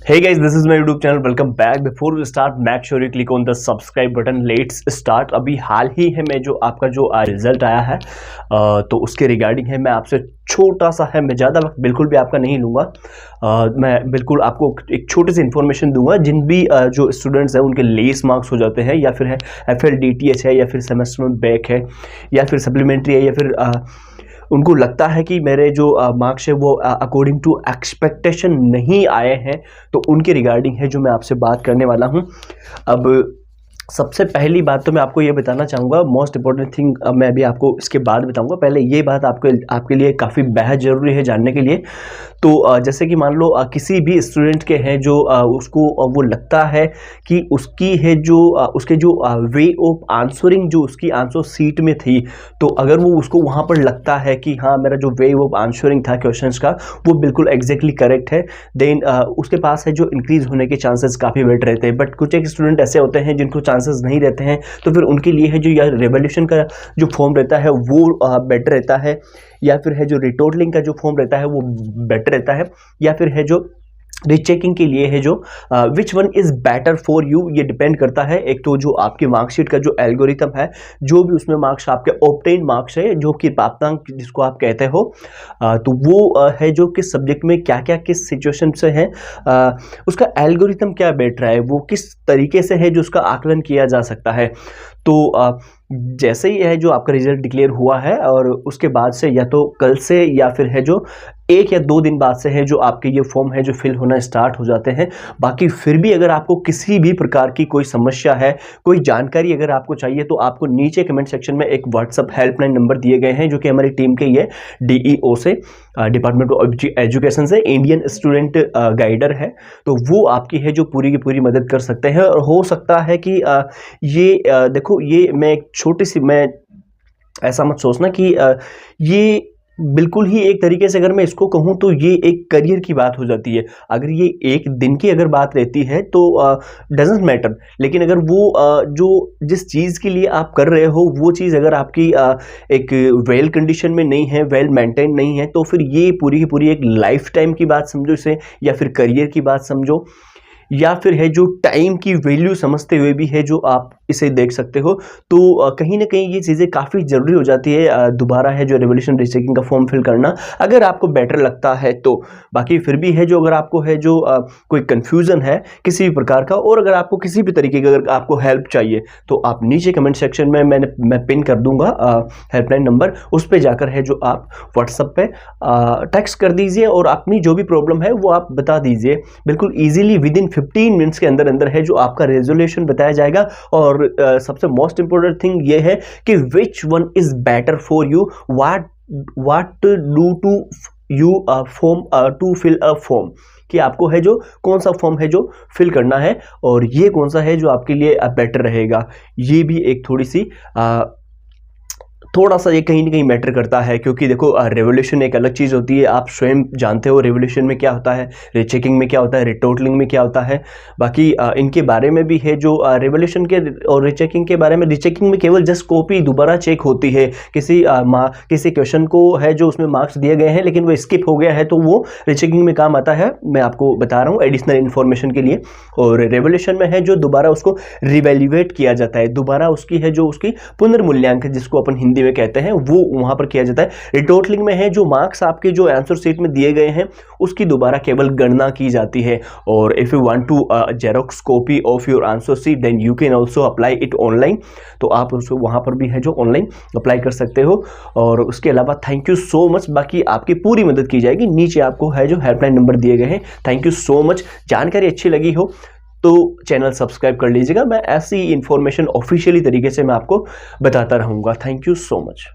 Hey guys, this is my YouTube channel. Welcome back. Before we start, make sure you click on the subscribe button. Let's start. अभी हाल ही है मैं जो आपका जो result आया है तो उसके रिगार्डिंग है मैं आपसे छोटा सा है, मैं ज़्यादा वक्त बिल्कुल भी आपका नहीं लूँगा। मैं बिल्कुल आपको एक छोटी सी इन्फॉर्मेशन दूंगा। जिन भी जो स्टूडेंट्स हैं उनके लेस मार्क्स हो जाते हैं या फिर है FLDTH है या फिर सेमेस्टर में बैक है या फिर सप्लीमेंट्री है या फिर उनको लगता है कि मेरे जो मार्क्स है वो अकॉर्डिंग टू एक्सपेक्टेशन नहीं आए हैं, तो उनके रिगार्डिंग है जो मैं आपसे बात करने वाला हूं। अब सबसे पहली बात तो मैं आपको ये बताना चाहूँगा, मोस्ट इंपॉर्टेंट थिंग मैं अभी आपको इसके बाद बताऊँगा। पहले ये बात आपके लिए काफ़ी बेहद ज़रूरी है जानने के लिए। तो जैसे कि मान लो किसी भी स्टूडेंट के हैं जो उसको वो लगता है कि उसकी है जो उसके जो वे ऑफ आंसरिंग जो उसकी आंसर सीट में थी, तो अगर वो उसको वहाँ पर लगता है कि हाँ मेरा जो वे ऑफ आंसरिंग था क्वेश्चंस का वो बिल्कुल एग्जैक्टली करेक्ट है, देन उसके पास है जो इंक्रीज होने के चांसेस काफ़ी बेटर रहते हैं। बट कुछ एक स्टूडेंट ऐसे होते हैं जिनको चांसेस नहीं रहते हैं, तो फिर उनके लिए है जो यह रिवोल्यूशन का जो फॉर्म रहता है वो बेटर रहता है, या फिर है जो रिटोटलिंग का जो फॉर्म रहता है वो बेटर रहता है, या फिर है जो रीचेकिंग के लिए है जो which one is better for you. ये डिपेंड करता है एक तो जो आपकी मार्कशीट का जो एल्गोरिथम है, जो भी उसमें मार्क्स आपके ऑब्टेन मार्क्स है जो कि प्राप्तांक जिसको आप कहते हो, तो वो है जो किस सब्जेक्ट में क्या क्या किस सिचुएशन से है, उसका एल्गोरिथम क्या बैठ रहा है, वो किस तरीके से है जो उसका आकलन किया जा सकता है। तो जैसे ही है जो आपका रिजल्ट डिक्लेयर हुआ है और उसके बाद से या तो कल से या फिर है जो 1 या 2 दिन बाद से है जो आपके ये फॉर्म है जो फिल होना स्टार्ट हो जाते हैं। बाकी फिर भी अगर आपको किसी भी प्रकार की कोई समस्या है, कोई जानकारी अगर आपको चाहिए, तो आपको नीचे कमेंट सेक्शन में एक व्हाट्सअप हेल्पलाइन नंबर दिए गए हैं जो कि हमारी टीम के ये DEO से डिपार्टमेंट ऑफ एजुकेशन से इंडियन स्टूडेंट गाइडर है, तो वो आपकी है जो पूरी की पूरी मदद कर सकते हैं। और हो सकता है कि ये देखो, ये मैं एक छोटी सी, मैं ऐसा मत सोचना कि ये बिल्कुल ही एक तरीके से अगर मैं इसको कहूँ तो ये एक करियर की बात हो जाती है। अगर ये एक दिन की अगर बात रहती है तो डजेंट मैटर, लेकिन अगर वो जो जिस चीज़ के लिए आप कर रहे हो वो चीज़ अगर आपकी एक वेल कंडीशन में नहीं है, वेल मेंटेन नहीं है, तो फिर ये पूरी की पूरी एक लाइफ टाइम की बात समझो इसे, या फिर करियर की बात समझो, या फिर है जो टाइम की वैल्यू समझते हुए भी है जो आप इसे देख सकते हो। तो कहीं ना कहीं ये चीज़ें काफ़ी ज़रूरी हो जाती है दोबारा है जो रिवोल्यूशन रीचेकिंग का फॉर्म फिल करना, अगर आपको बेटर लगता है तो। बाकी फिर भी है जो अगर आपको है जो कोई कन्फ्यूज़न है किसी भी प्रकार का, और अगर आपको किसी भी तरीके की अगर आपको हेल्प चाहिए, तो आप नीचे कमेंट सेक्शन में मैं पिन कर दूंगा हेल्पलाइन नंबर, उस पर जाकर है जो आप व्हाट्सएप पे टेक्स्ट कर दीजिए और अपनी जो भी प्रॉब्लम है वो आप बता दीजिए। बिल्कुल ईजिली विद इन 15 मिनट्स के अंदर अंदर है जो आपका रेजोल्यूशन बताया जाएगा। और सबसे मोस्ट इंपोर्टेंट थिंग ये है कि which one is better for you, what do to you form to fill a form, कि आपको है जो कौन सा फॉर्म है जो फिल करना है और ये कौन सा है जो आपके लिए बेटर रहेगा। ये भी एक थोड़ा सा ये कहीं ना कहीं मैटर करता है, क्योंकि देखो रिवोल्यूशन एक अलग चीज़ होती है, आप स्वयं जानते हो रिवोल्यूशन में क्या होता है, रीचेकिंग में क्या होता है, रिटोटलिंग में क्या होता है। बाकी इनके बारे में भी है जो रिवोल्यूशन के और रीचेकिंग के बारे में, रीचेकिंग में केवल जस्ट कॉपी दोबारा चेक होती है, किसी क्वेश्चन को है जो उसमें मार्क्स दिए गए हैं लेकिन वो स्किप हो गया है, तो वो रीचेकिंग में काम आता है। मैं आपको बता रहा हूँ एडिशनल इन्फॉर्मेशन के लिए। और रिवोल्यूशन में है जो दोबारा उसको रिवैल्यूएट किया जाता है, दोबारा उसकी है जो उसकी पुनर्मूल्यांकन जिसको अपन हिंदी में कहते हैं वो वहां पर किया जाता है। रिटोटलिंग में है जो मार्क्स आपके जो आंसर शीट में दिए गए हैं उसकी दोबारा केवल गणना की जाती है। और if you want to xerox copy of your answer sheet then you can also apply it online, तो आप उसको वहां पर भी है जो ऑनलाइन अप्लाई कर सकते हो। और उसके अलावा थैंक यू सो मच, बाकी आपकी पूरी मदद की जाएगी। नीचे आपको है जो हेल्पलाइन नंबर दिए गए हैं। Thank you so much. जानकारी अच्छी लगी हो तो चैनल सब्सक्राइब कर लीजिएगा। मैं ऐसी इंफॉर्मेशन ऑफिशियली तरीके से मैं आपको बताता रहूँगा। Thank you so much.